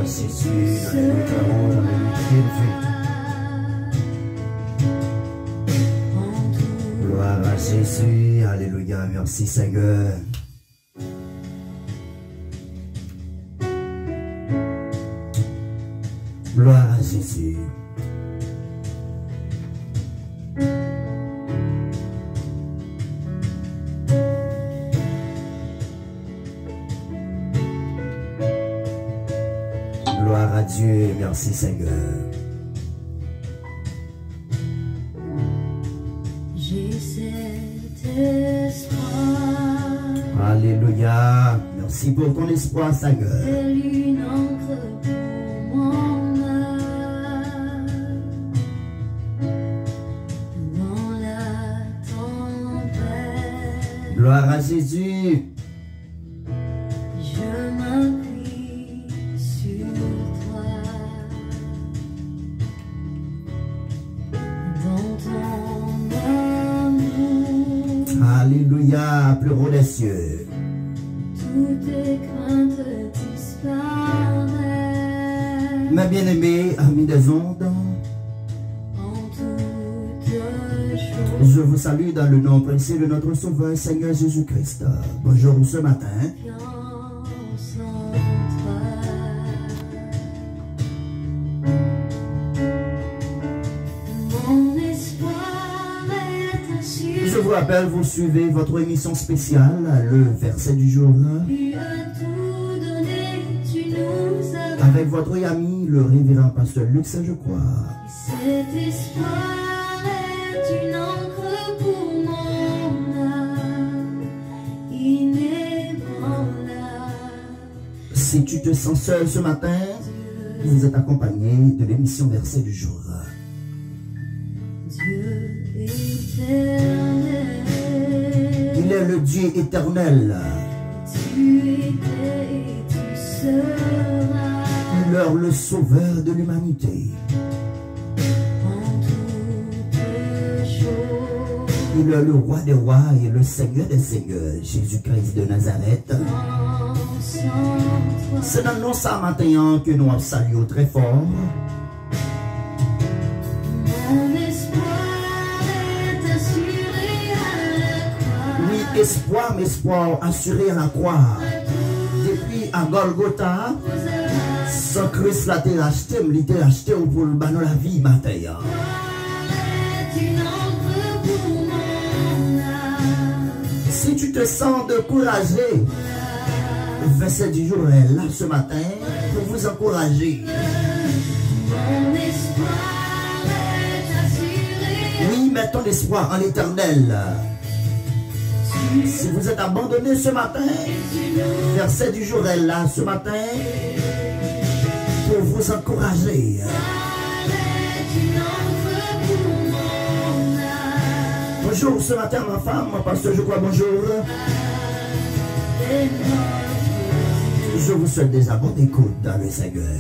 Jésus, nous déclarons dans le élevé. Gloire à Jésus, alléluia, merci Seigneur. Gloire à Jésus. Gloire à Dieu, merci Seigneur. J'ai cet espoir. Alléluia, merci pour ton espoir Seigneur. Telle une encre pour mon âme. Dans la tempête. Gloire à Jésus. Je m'appuie sur toi. Dans ton amour. Alléluia, plus haut des cieux. Toutes tes craintes disparaissent. Mes bien-aimés, amis des ondes, En toutes choses. je vous salue dans le nom précieux de notre Sauveur Seigneur Jésus-Christ. Bonjour ce matin. Confiance en toi. Mon espoir est assuré. Je vous rappelle, vous suivez votre émission spéciale, le verset du jour, Tu as tout donné, tu nous as donné. avec votre ami, le révérend pasteur Luc Saint-Je-Croix. Cet espoir est une encre pour mon âme, inébranlable. Si tu te sens seul ce matin, vous êtes accompagné de l'émission verset du jour. Dieu éternel, Il est le Dieu éternel. tu étais et tu seras. Il est le sauveur de l'humanité. En toutes choses. Il est le roi des rois et le seigneur des seigneurs, Jésus-Christ de Nazareth. Confiance en toi. C'est dans nous ça matin que nous saluons très fort. Mon espoir est assuré à la croix. Oui, espoir, mais espoir assuré à la croix. Depuis à Golgotha, sans Christ l'a été acheté, il t'a acheté pour le banner la vie matin. Est une encre pour mon âme. Si tu te sens découragé, le verset du jour est là ce matin pour vous encourager. Mon espoir est assuré. Oui, mets ton espoir en l'éternel. Si vous êtes abandonné ce matin, le verset du jour est là ce matin pour vous encourager. Est une encre pour mon âme. Bonjour ce matin ma femme, pasteur je crois bonjour. Et notre Je vous souhaite déjà bonne écoute dans le Seigneur.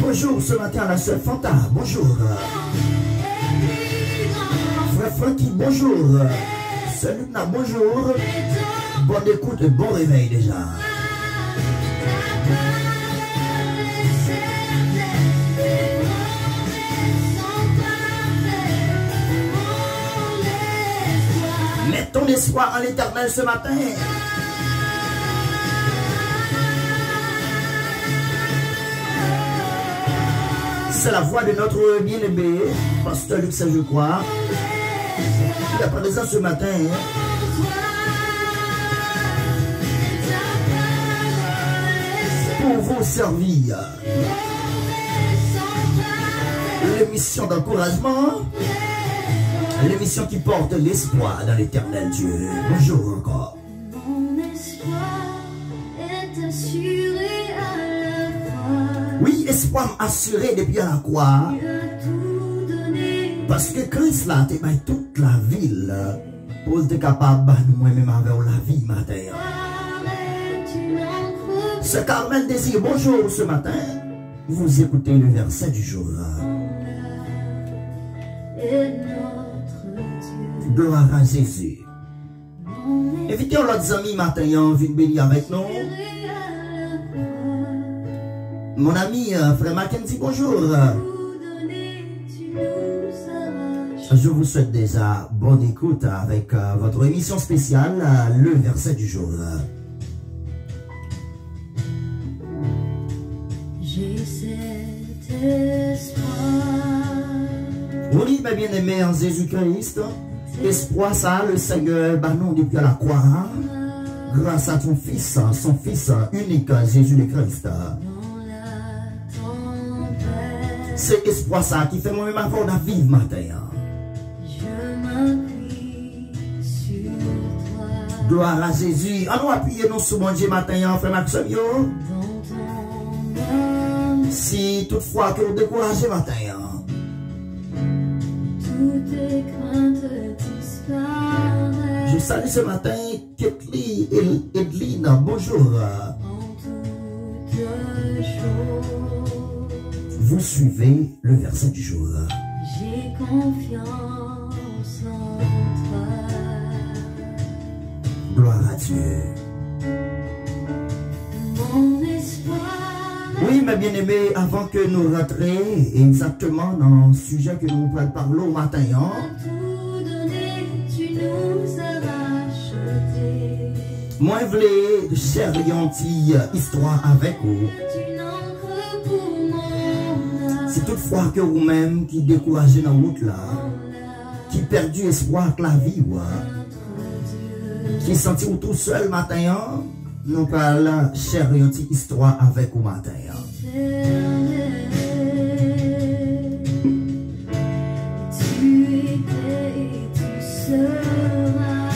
Bonjour ce matin la sœur Fanta, bonjour. Frère Francky, bonjour. Sœur Luna, bonjour. Bonne écoute et bon réveil déjà. Mets ton espoir en l'éternel ce matin. C'est la voix de notre bien-aimé, pasteur Luc Saint-Je-Croix. Il est présent ce matin. Pour vous servir. L'émission d'encouragement. L'émission qui porte l'espoir dans l'éternel Dieu. Bonjour encore. Mon espoir est assuré à la croix. Oui, espoir assuré depuis à la croix. Tu as tout donné. Parce que Christ là, t'es dans toute la ville. Pour être capable de moi-même avec la vie matin. Est une encre Ce Carmen Désir, bonjour ce matin. Vous écoutez le verset du jour. et notre Dieu. Gloire à Jésus. Mon Invitez l'autre ami matin, viens bénir avec nous. Mon ami, frère Mackenzie, bonjour. Je vous souhaite déjà bonne écoute avec votre émission spéciale, le verset du jour. J'ai cet espoir. Oui, mes bien-aimés en Jésus-Christ, espoir ça, le Seigneur, nous depuis la croix, grâce à son Fils unique, Jésus le Christ. C'est espoir ça qui fait moi-même avoir la vie matin. Gloire à Jésus. Allons appuyer nous sur mon Dieu matin, frère Maxime. Si toutefois que vous découragez matin, Toutes tes craintes disparaissent. je salue ce matin Ketli et Edline. Bonjour. En toutes choses, Vous suivez le verset du jour. j'ai confiance en toi. Gloire à Dieu. Mon espoir. Oui, mes bien-aimés, avant que nous rentrions exactement dans le sujet que nous allons parler au matin, Tout donné, tu nous as racheté. moi, je voulais share une petite histoire avec vous. Tu n'encres pour mon âme. Si toutefois que vous-même qui découragez dans la route là, qui perdu espoir que la vie, qui senti tout seul matin, nous allons share une petite histoire avec vous matin. Tu étais et tu seras.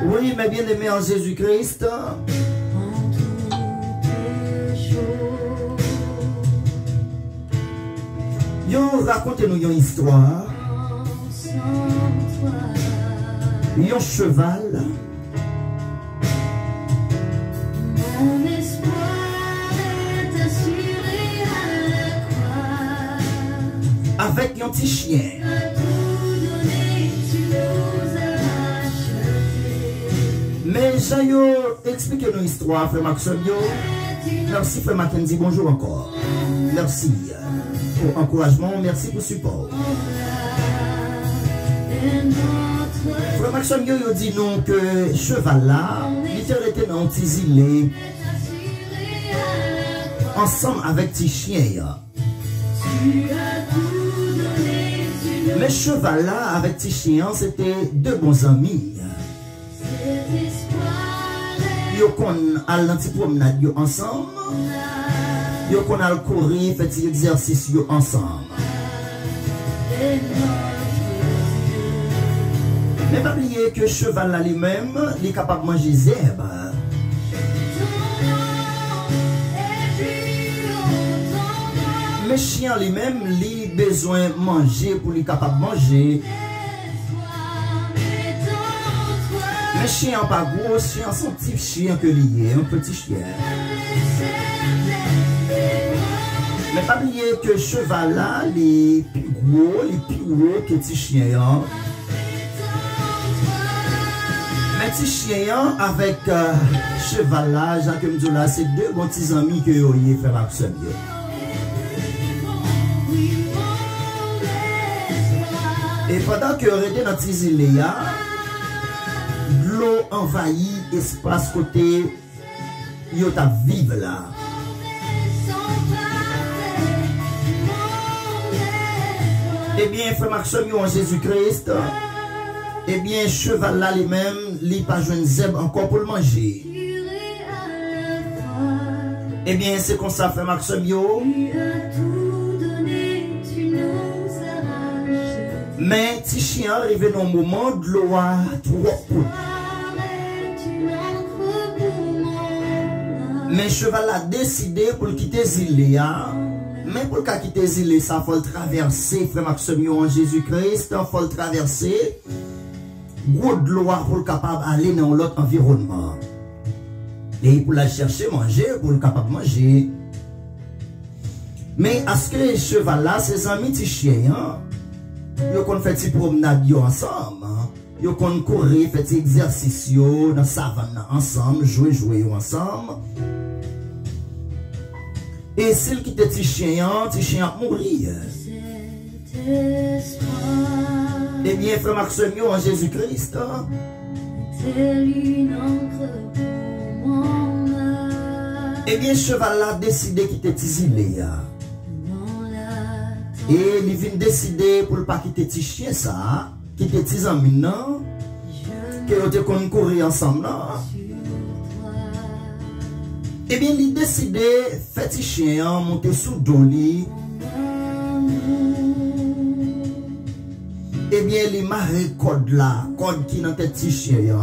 Oui, mes bien-aimés en Jésus-Christ, En toutes choses. racontez-nous une histoire. Sans toi, Un cheval mon espoir est assuré à la croix. avec un petit chien. Tout donné, tu nous as racheté. Mais j'ai expliqué nos histoires, frère Maxime. Merci, frère Mackenzie. Bonjour encore. Merci pour encouragement. Merci pour support. Et notre Frère Maxime, il dit nous que cheval là, il était dans un petit îlet est assuré à la croix. ensemble avec petit chien. Tu as tout donné, tu nous Mais cheval là avec petit chien, c'était deux bons amis. cet espoir est Yo kon al nan ti promenade yo ensemble. Yo kon al courir, fait ti exercice yo ensemble. Mais pas oublier que cheval là lui-même, il est capable de manger des herbes. Mais chien lui-même, il a besoin de manger pour lui capable de manger. Mais chien pas gros, chien son petit chien que lié, un petit chien. Mais pas oublier que cheval là, les plus gros que petit chien. Mais petit chien avec cheval là, Jacques Mdoula, c'est deux bons petits amis que vous avez fait Maxime. Et pendant que vous étiez dans ces îles, l'eau envahit l'espace côté yo ta vive là. Eh bien, frère Maxime en Jésus-Christ, eh bien, cheval là lui-même, il pas joué une zèbre encore pour le manger. Eh bien, c'est comme ça, frère Maxime yo. Mais si chien arrivé dans le moment de l'eau à trop coûte. Mais cheval a décidé pour quitter l'île. Mais pour quitter l'île, ça faut le traverser, frère Maxime en Jésus-Christ, il faut le traverser. Gros de l'eau pour le capable d'aller dans l'autre environnement. Et pour la chercher manger, pour le capable de manger. Mais à ce que les cheval là, ses amis petits chiens, ils ont fait une promenade ensemble. yo kon courir, fait exercice yo dans savane ensemble, jouer ensemble. Et s'il quitte petit chien mourir. Eh bien, frère Maximio en Jésus-Christ, eh bien, cheval là décidé quitter Tizilé. Et il vient décider pour ne pas quitter petit chien ça, quitter tes amis non, que vous te courir ensemble là. Eh bien, il décidé faire petit chien monter sous doli. Eh bien, il marre code là, code qui dans tête petit chien.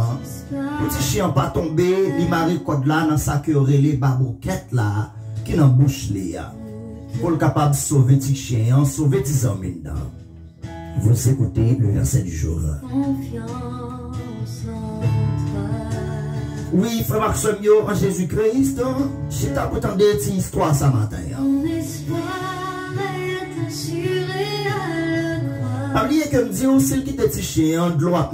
Petit chien pas tomber, il marre code là dans sa queue les babouquettes là qui dans bouche là. Pour le capable de sauver petit chien, sauver tes amis là. Vous écoutez le verset du jour. Oui, frère Maximio en Jésus-Christ, je t'ai entendu cette histoire ce matin. Oubliez que me dit aussi qu'il était chien de l'eau à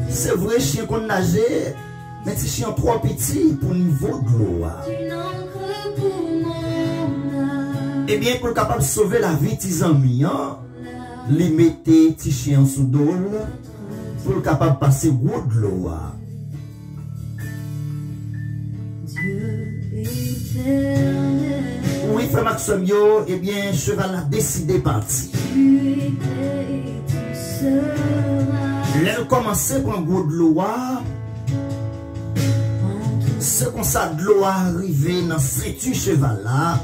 c'est vrai, chien qu'on nageait, mais c'est chien trop petit pour le niveau de l'eau. Eh bien, pour capable de sauver la vie de tes amis, les mettez tes chiens sous l'eau pour capable de passer gros de l'eau. Oui, frère Maximio, eh bien, cheval a décidé de partir. Elle commençait pour un gros de l'eau. C'est comme ça de l'eau arrivé dans ce cheval là.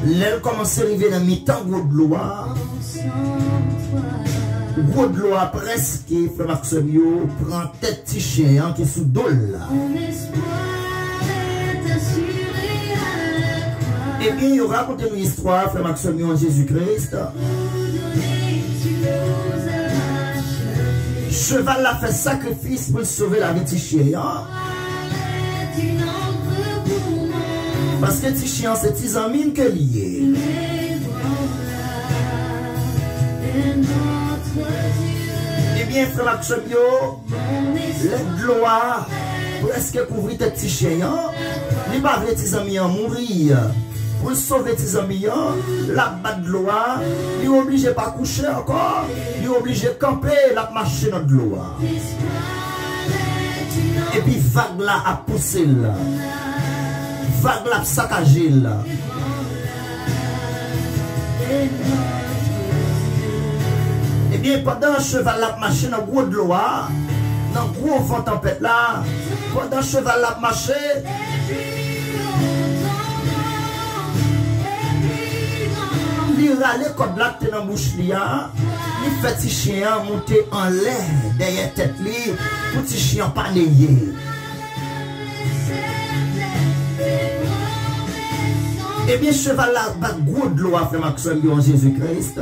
Elle commençait à arriver dans mi-temps gros de l'eau. Gros de l'eau presque, frère Maximio, prend tête petit chien qui est sous dos là. Eh bien, il raconte une histoire, frère Maximio en Jésus-Christ. Cheval a fait sacrifice pour sauver la vie de chien. Parce que petit chien, c'est tes amis que lié. Eh bien, frère Maximio, les gloires presque couvrir tes petits chiens. Il va avec tes amis à mourir. Pour sauver tes amis, la batte de l'eau, il est obligé de pas coucher encore, il est obligé de camper, la marcher dans de l'eau. Et puis vague là a poussé là, vague là a saccagé là. Et bien pendant que cheval a marché dans gros de l'eau, dans gros vent tempête là, pendant que cheval a marché, il râle comme là que dans bouche là, il fait petit chien monter en l'air derrière tête li pour petit chien pas néyer. Eh bien cheval là bat gros de l'eau à frère Maximio en Jésus-Christ.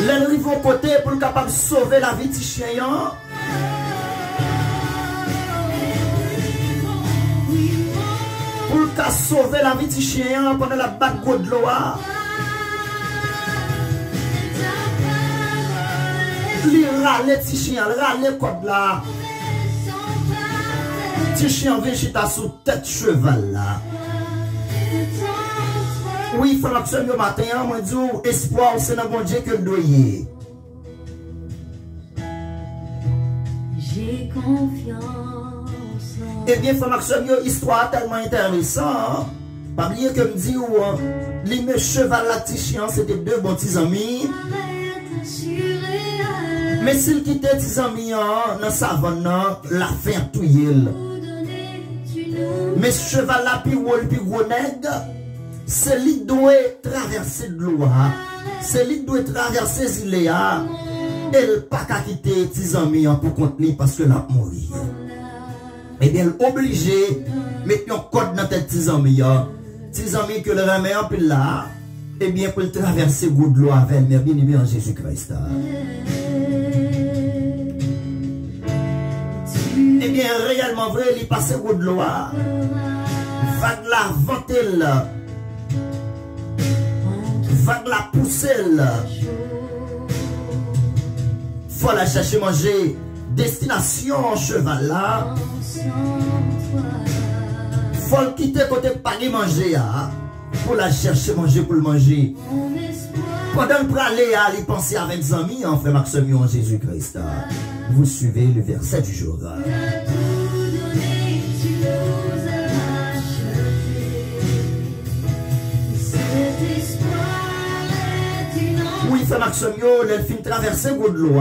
L'arrive au côté pour le capable de sauver la vie de chien. Pour sauver la vie de chien pendant la batte de l'eau. Il râle petit chien, râle code là. Petit chien vient chita sous tête cheval là. Oui, frère Maximio matin, moi dis espoir c'est dans bon Dieu que le doyer. J'ai confiance. Eh bien, frère Maximio, histoire tellement intéressante. Pas oublier que me dit où les cheval la petit chien, c'était deux bons petits amis. Mais s'il quittait petits amis dans la savane, la faire touiller. Mais cheval la puis gros nègre, c'est lui qui doit traverser de l'eau. C'est lui qui doit traverser les îles. Et il pas qu'à quitter petits amis pour contenir parce que l'a mourir. Eh bien, obligé de mettre un code dans tête petits amis. Petits amis que le remet en pile là, eh bien, pour traverser le goût de l'eau avec, mais bien aimé en Jésus-Christ. Eh bien, réellement vrai, il passe le goût de l'eau. Vague la ventelle. Vague la pousselle. Faut la chercher manger. Destination cheval là. Faut le quitter côté pas manger pour la chercher manger pour le manger. Pendant le praler il pensait avec des amis en frère Maxime en Jésus-Christ. Vous suivez le verset du jour. Oui, frère Maxime, le film traversé de l'eau.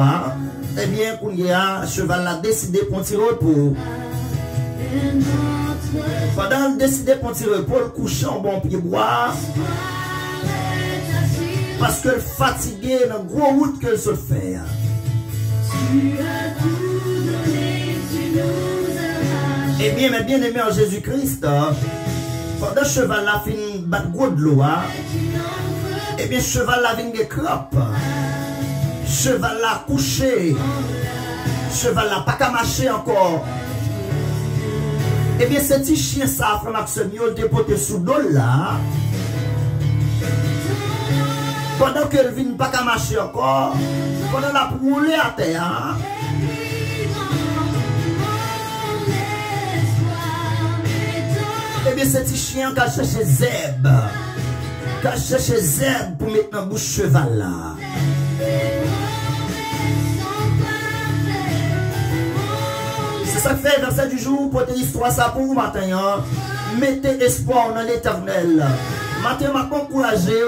Eh bien, quand il y a cheval a décidé pour tirer repos. Pendant le décidé pour tirer repos, le coucher en bon pied bois. Parce que fatigué dans la grosse route que se fait. Eh bien, mes bien-aimés en Jésus-Christ, pendant que cheval a fini de battre gros de l'eau, eh bien, cheval a fini de crop. Cheval a couché. Cheval a pas qu'à marcher encore. Eh bien, ce petit chien, ça, frère Maxime, il était porté sous l'eau là. Pendant qu'elle vient pas qu'à marcher encore, pendant la rouler à terre, eh bien, ce petit chien qui a cherché Zeb, pour mettre dans la bouche cheval là. C'est ça que fait verset du jour pour l'histoire ça pour vous matin. Mettez espoir dans l'éternel. Matin m'a encouragé.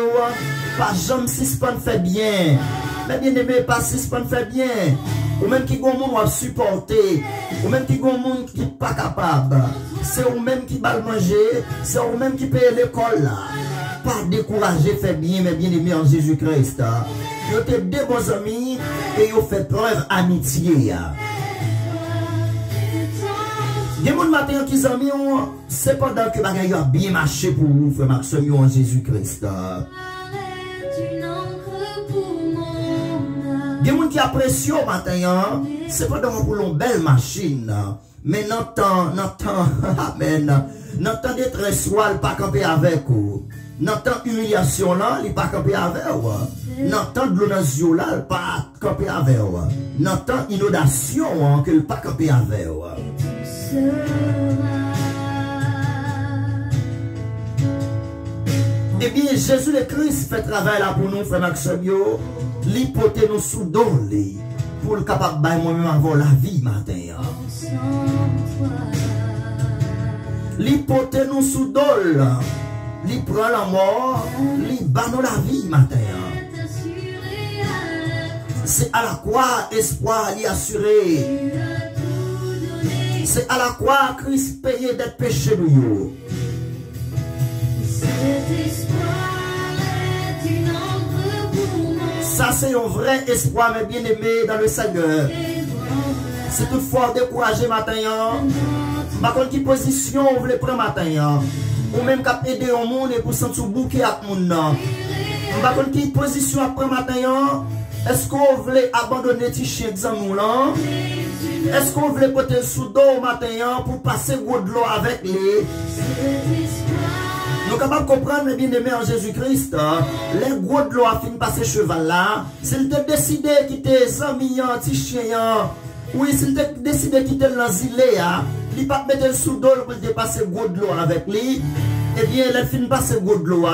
Pas jamais si ce pas fait bien. Mais bien aimé, pas si ce pas fait bien. Ou même qui gon monde va supporter. Ou même qui gon monde qui pas capable. C'est ou même qui va manger. C'est ou même qui paye l'école là. Pas décourager, fait bien, mais bien aimé en Jésus-Christ. Vous êtes des bons amis et vous faites preuve d'amitié. Des gens matin qui amis, c'est pendant que bagaille a bien marché pour vous, frère Maxime en Jésus-Christ. Des gens qui apprécient au matin, c'est pendant que vous avez une belle machine. Mais amen. N'entend détresse, il pas camper avec vous. N'entend humiliation là, il pas camper avec vous. N'entend de l'eau dans les yeux là, il pas camper avec vous. N'entend inondation, qu'il pas camper avec vous. Eh bien, Jésus le Christ fait travail là pour nous, frère Maxime, l'hypothèse nous sous d'eau, pour le capable de moi-même avoir la vie matin. L'hypothèse nous sous d'eau, il prend la mort, il bat nous la vie matin. C'est à la croix espoir est assuré. C'est à la croix Christ payé d'être péché de nous. Ça c'est un vrai espoir, mes bien-aimés dans le Seigneur. C'est toutefois découragé matin. Par contre, quelle position vous voulez prendre matin? Ou même qu'à aider au monde et pour sentir bouquet à tout le monde. Par contre, quelle position après matin? Est-ce qu'on voulait abandonner les chien examen là? Est-ce qu'on voulait porter sous dos au matin pour passer gros de l'eau avec les? Nous sommes capables de comprendre, mes bien-aimés en Jésus-Christ, les gros de l'eau a fini de passer cheval là. S'il te décidé de quitter les amis, les chiens, oui, s'il te décidé de quitter l'asile, il ne peut pas mettre sous dos pour passer gros de l'eau avec lui. Eh bien, il a fini de passer gros de l'eau,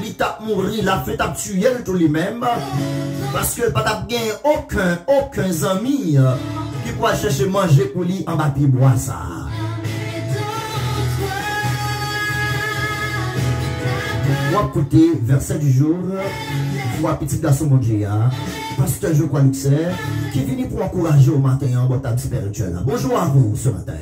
il t'a mouru, il a fait tuer tout lui-même. Parce que pas de gagner aucun ami qui pourra chercher manger pour lui en bas de bois ça. Pour écouter verset du jour, pour un petit garçon mon Dieu, pasteur je crois que c'est, qui vient pour encourager au matin en bataille spirituelle. Bonjour à vous ce matin.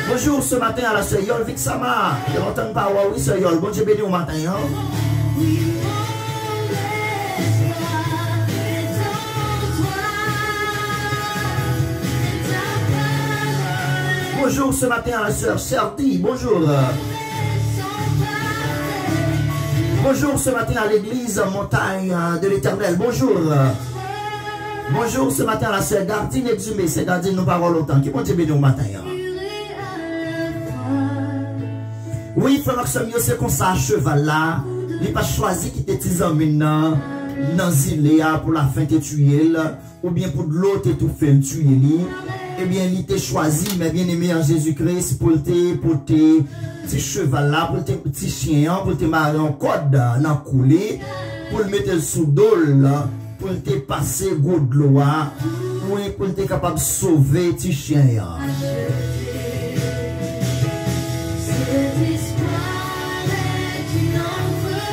Bonjour ce matin à la sœur Yol Vixama. Je n'entends pas, oui, sœur Yol. Bon Dieu béni au matin. Bonjour ce matin à la sœur Serti. Bonjour. Bonjour ce matin à l'église Montagne de l'Éternel. Bonjour. Bonjour ce matin à la sœur Gardine Exhumé, c'est Gardine nous parlons longtemps. Qui vont te bénir au matin? Oui, frère Maxime, c'est comme ça, cheval là. Il n'a pas choisi qui te tise en maintenant dans Ziléa pour la fin de tuer ou bien pour de l'autre et tout faire tuer. Eh bien, il t'a choisi, mais bien aimé en Jésus-Christ, pour tes petits cheval là, pour tes petits chiens, pour te marier en code dans le coulé, pour le mettre sous dol, pour te passer goût de l'eau, oui, pour te capable de sauver tes chiens.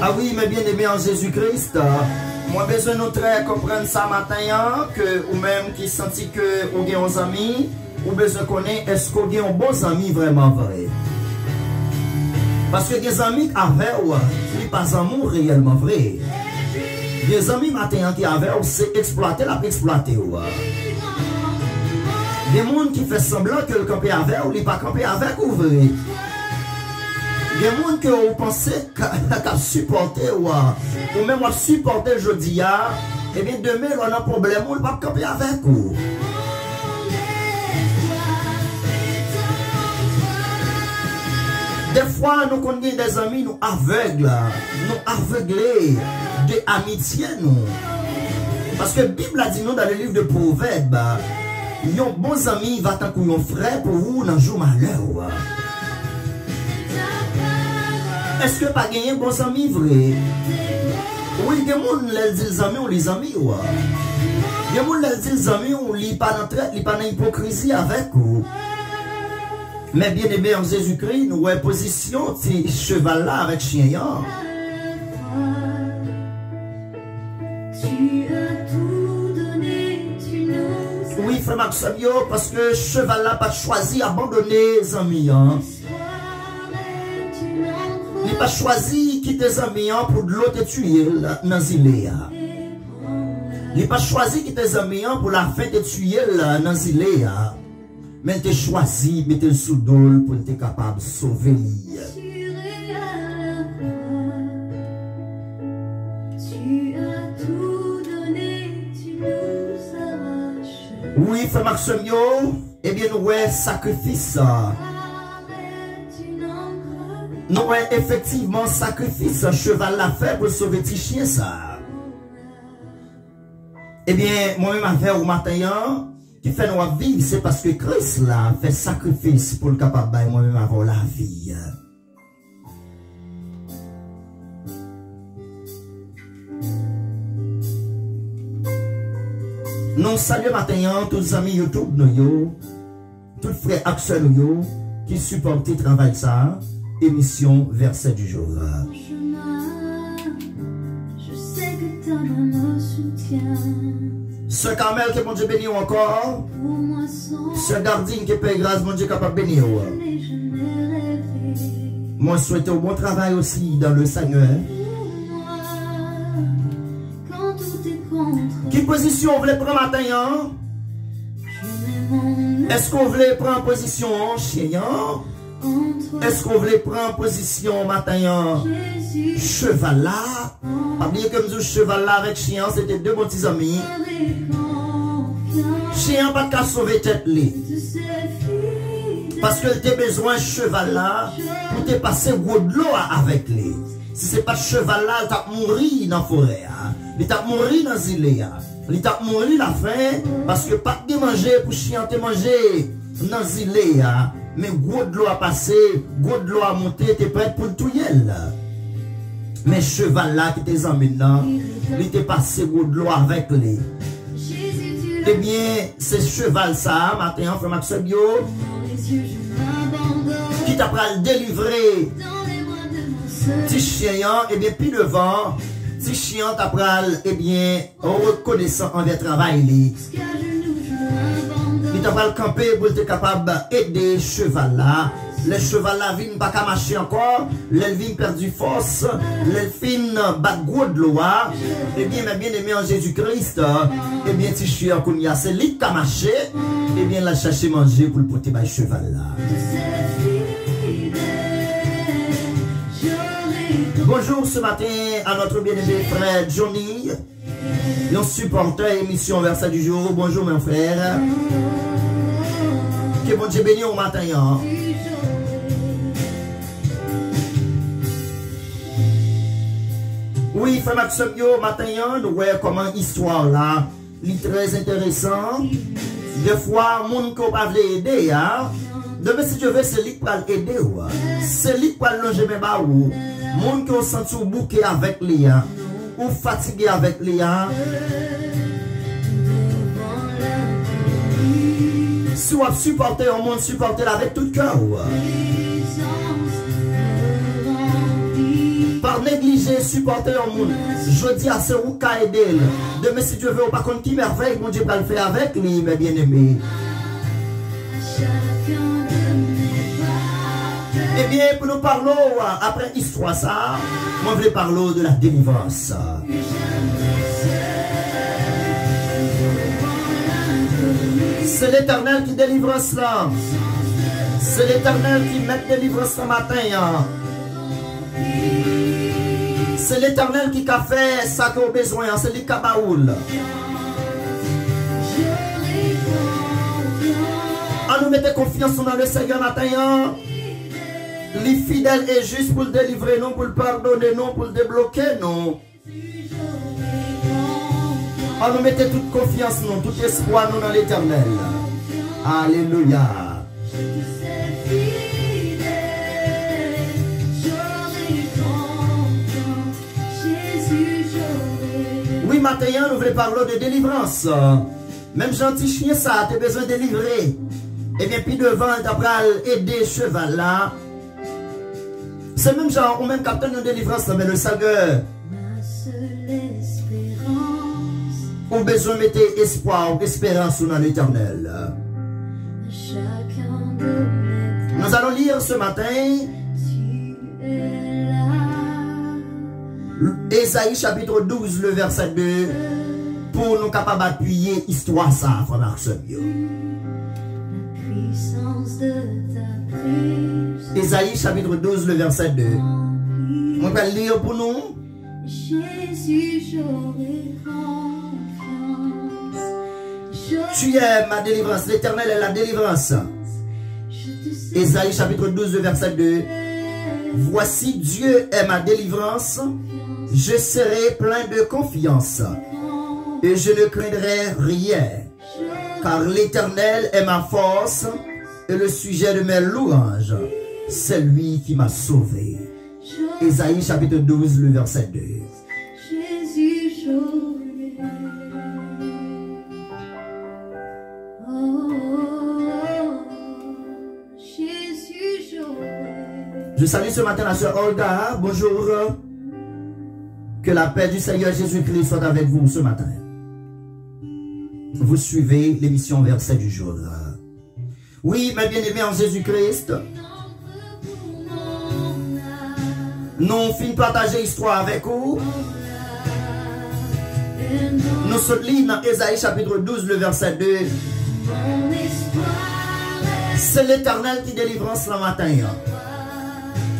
Ah oui, mais bien aimé en Jésus-Christ, moi besoin de nous très comprendre ça matin, que ou même qui senti que vous avez un ami, ou besoin de connaître est-ce que vous avez un bon ami vraiment vrai. Parce que des amis avec vous, ce n'est pas un amour réellement vrai. Des amis matin qui avec vous, c'est exploiter la exploiter. Des gens qui font semblant que le camper avec vous, il n'est pas camper avec vous vrai. Il y a des gens que vous pensez qu'à supporter ou même à supporter jeudi, et bien demain, on a un problème, on ne peut pas camper avec vous. Des fois, nous connaissons des amis, nous aveugles, nous aveuglés de amitié, nous. Parce que la Bible a dit nous dans le livre de Proverbes, un bon ami va tant qu'on frère pour vous dans le jour malheur. Est-ce que pas gagner bons amis vrai? Oui, il y a des gens qui disent les amis ou les amis. Il y a des gens qui disent les amis ou ils ne sont pas dans l'hypocrisie avec vous. Mais bien aimé en Jésus-Christ, nous avons position de cheval là avec chien. Oui, frère Maxime, parce que cheval là pas choisi abandonner les amis. Il n'a pas choisi quitter les amis pour de l'autre tuer dans Ziléa. Il n'a pas choisi quitter les amis pour la fin de tuer dans Ziléa. Mais il a choisi de mettre le sous dol pour être capable de sauver lui. Oui, frère Maxime, eh bien, nous avons sacrifice. Nous avons effectivement sacrifice un cheval la fait pour sauver tes chiens ça. Eh bien, moi-même avec au matin, qui fait nous vivre, c'est parce que Christ là fait sacrifice pour le capable de moi-même avoir la vie. Nous saluons matin tous les amis YouTube, nous, tous les frères acteurs qui supportent le travail ça. Émission Verset du jour. Je sais que ta main me soutient. Sœur Carmel, que mon Dieu bénisse encore. Sœur Gardine, que paye grâce, mon Dieu capable de bénir. Moi, je souhaite un bon travail aussi dans le Seigneur. Quelle position vous voulez prendre matin? Est-ce qu'on voulait prendre position chien? Est-ce qu'on voulait prendre position matin? Cheval là. Pas oublier que nous cheval là avec chien, c'était deux bons petits amis. Chien pas qu'à sauver tête li. Parce que tu as besoin de cheval là pour te passer gros de l'eau avec lui. Si ce n'est pas cheval là, il t'a mouru dans la forêt. Il t'a mouru dans l'île. Il t'a mouru la faim parce que pas de manger pour chien te manger dans l'île. Mais gros de l'eau a passé, gros de l'eau a monté, tu es prêt pour le touyer. Mais cheval là qui t'es emmèné, il t'est passé gros de l'eau avec lui. Eh bien, c'est cheval ça, matin, frère Maxime, qui t'a pris le délivrer. Petit chien, eh bien, puis devant, petit chien t'a pris, eh bien, reconnaissant envers travail. Il t'a pris le camper pour être capable d'aider cheval là. Les cheval là viennent pas qu'à marcher encore, les viennent perdu force, les fins bat gros de l'eau. Eh bien, mais bien aimé en Jésus-Christ, eh bien, petit chien qu'on y a, c'est lui qui a marché, eh bien, la chercher manger pour le porter par cheval là. Bonjour ce matin à notre bien-aimé frère Johnny. Nous supportons l'émission Verset du jour. Bonjour mon frère. Que bon Dieu bénisse au matin. Hein? Oui, frère Maxime, au matin, nous voyons comment l'histoire là est très intéressant. Des fois, les gens qui ne peuvent pas aider, demain si Dieu veut, c'est lui qui va l'aider. C'est lui qui va longer mes barreaux. Les gens qui ont senti bouquet avec lui, ou fatigué avec lui. Si vous supportez un monde, supportez avec tout cœur. Par négliger, supporter un monde. Je dis à ce où qu'à aider. Demain, si Dieu veut, par contre, qui merveille, mon Dieu va le faire avec lui, mes bien-aimés. Eh bien, pour nous parler, après histoire ça, moi je vais parler de la délivrance. C'est l'Éternel qui délivre cela. C'est l'Éternel qui met délivrance ce matin. C'est l'Éternel qui a fait ça qu'on a besoin. C'est lui qui a baoul. On nous mettre confiance dans le Seigneur matin. Les fidèles et juste pour le délivrer, non pour le pardonner, non pour le débloquer, non. On nous mettait toute confiance, non, tout espoir, non, dans l'Éternel. Alléluia. Oui, matin, nous voulons parler de délivrance. Même gentil chien, ça, tu as besoin de délivrer. Et bien, puis devant, tu as aider cheval là. C'est même genre, ou même capteur de délivrance, mais le Seigneur. On besoin de mettre espoir ou espérance dans l'Éternel. Nous allons lire ce matin Ésaïe chapitre 12, le verset 2, pour nous capables d'appuyer histoire ça, frère Marcel. Ésaïe chapitre 12, le verset 2. On va lire pour nous. Jésus, j'aurai confiance. Tu es ma délivrance. L'Éternel est la délivrance. Ésaïe chapitre 12, le verset 2. Voici Dieu est ma délivrance. Je serai plein de confiance. Et je ne craindrai rien. Car l'Éternel est ma force. Et le sujet de mes louanges, c'est lui qui m'a sauvé. Ésaïe chapitre 12, le verset 2. Jésus, je salue ce matin la sœur Olga. Bonjour. Que la paix du Seigneur Jésus-Christ soit avec vous ce matin. Vous suivez l'émission Verset du jour. Oui, mes bien-aimés en Jésus-Christ, nous finissons de partager l'histoire avec vous. Nous sommes dans Ésaïe chapitre 12, le verset 2. C'est l'Éternel qui délivre ce matin.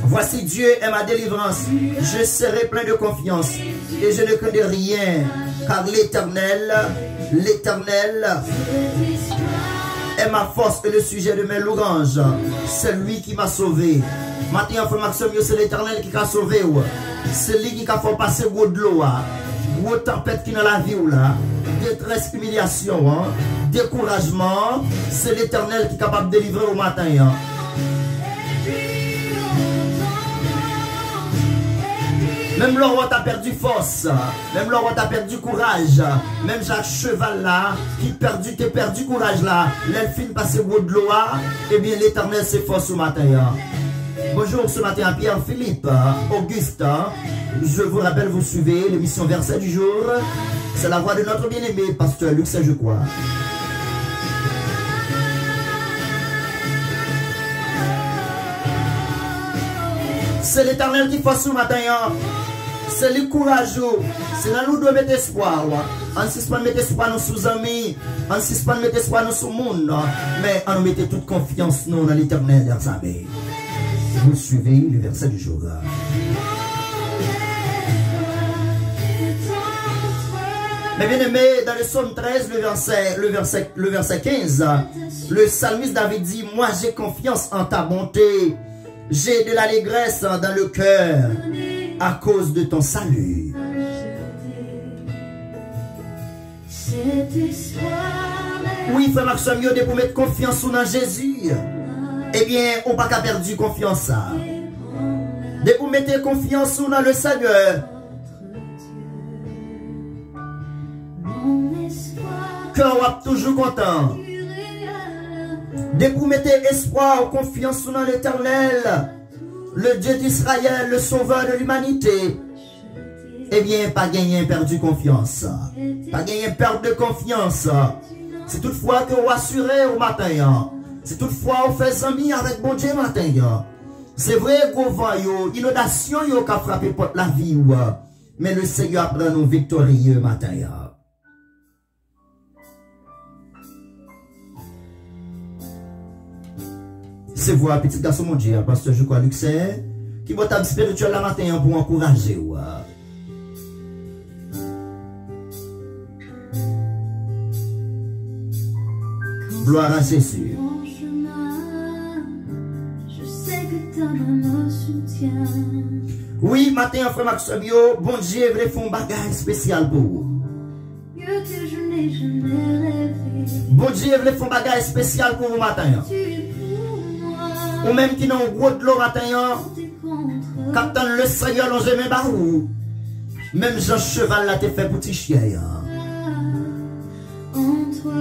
Voici Dieu est ma délivrance. Je serai plein de confiance et je ne craindrai rien. Car l'Éternel est ma force et le sujet de mes louanges. C'est lui qui m'a sauvé. Maintenant, frère Maxime, c'est l'Éternel qui m'a sauvé. C'est lui qui a fait passer de l'eau. Gros tempête qui dans la vie. Détresse, humiliation, découragement. C'est l'Éternel qui est capable de délivrer au matin. Même l'or tu as perdu force, même l'or tu as perdu courage, même Jacques Cheval là, qui t'es perdu courage là, l'elfine passé au de l'eau, eh bien l'Éternel s'efforce ce matin. Bonjour ce matin à Pierre-Philippe, Auguste, je vous rappelle, vous suivez l'émission Verset du jour, c'est la voix de notre bien-aimé pasteur Luc je crois. C'est l'Éternel qui force ce matin. C'est le courageux. C'est là où nous devons mettre espoir. On ne suspend mettre espoir dans nos amis. On ne suspend mettre espoir dans ce monde. Mais on met toute confiance dans l'Éternel, leurs amis. Vous suivez le verset du jour. Mais bien aimé, dans le psaume 13, le verset 15, le psalmiste David dit, moi j'ai confiance en ta bonté, j'ai de l'allégresse dans le cœur à cause de ton salut. Oui, frère Maxime, de pour mettre confiance dans Jésus, eh bien, on n'a pas qu'à perdu confiance. De pour mettre confiance dans le Seigneur, cœur est toujours content. Dès que vous mettez espoir, confiance dans l'Éternel, le Dieu d'Israël, le Sauveur de l'humanité, eh bien, pas gagner perdu confiance. Pas gagner perte de confiance. C'est toutefois que vous assurez au matin. C'est toutefois vous faites amis avec bon Dieu matin. C'est vrai qu'on voit l'inondation qui a frappé pour la vie. Mais le Seigneur apprend nous victorieux matin. C'est vous, petit garçon, mon Dieu, pasteur je crois, Luxé, qui va table spirituel la matin pour encourager. Gloire à Jésus. Je sais que ta main me soutient. Oui, matin, frère Maxime, bon Dieu, veut faire un bagage spécial pour vous. Mieux que je n'ai jamais rêvé. Bon Dieu, veut faire un bagage spécial pour vous matin. Tu es pour moi. Ou même qui n'ont gros de l'eau matin, T'es contre. quand le Seigneur l'on jamais barou. Même Jean Cheval l'a fait petit chien. En toi.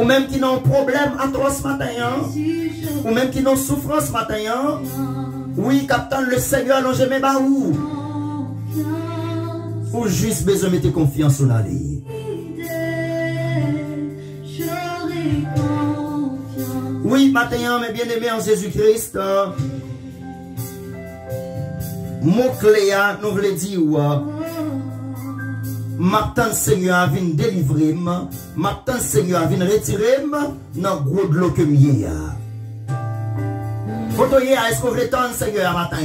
Ou même qui n'ont problème atroce matin. Jésus, je Ou même qui n'ont souffrance matin. crois. Oui, captain, le Seigneur l'on jamais barou. Confiance. Ou juste besoin de mettre confiance en lui. J'aurai confiance. Oui, matin, mes bien-aimés en Jésus-Christ, mon clé, nous voulons dire, matin, Seigneur, vient délivrer, matin, Seigneur, vient retirer, dans le gros de l'eau que mieux. Est-ce que vous voulez tendre, Seigneur, matin?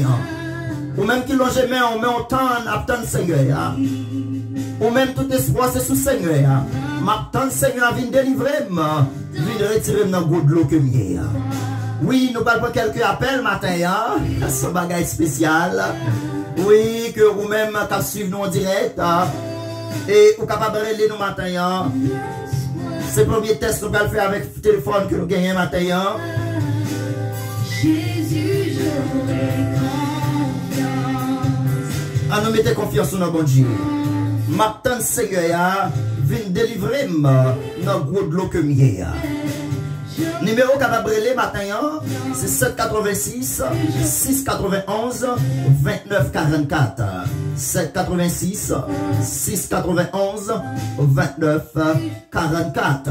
Ou même qui l'ont jamais, on met autant à attendre, Seigneur. Ou même tout espoir, c'est sous Seigneur. Matin, Seigneur, vient délivrer, vient retirer dans le gros de l'eau que mieux. Oui, nous parlons quelques appels matin, c'est un bagage spécial. Oui, que vous-même, qui suivez nous en direct, et vous capable de relire nous matin. C'est le premier test que nous allons faire avec le téléphone que nous gagnons matin. Jésus, j'aurai confiance. À nous mettre confiance dans bon Dieu. Matin, Seigneur, vient délivrer dans le gros de l'eau que mieux. Numéro capable de relire matin, c'est 786 691 29 44. 786 691 29 44.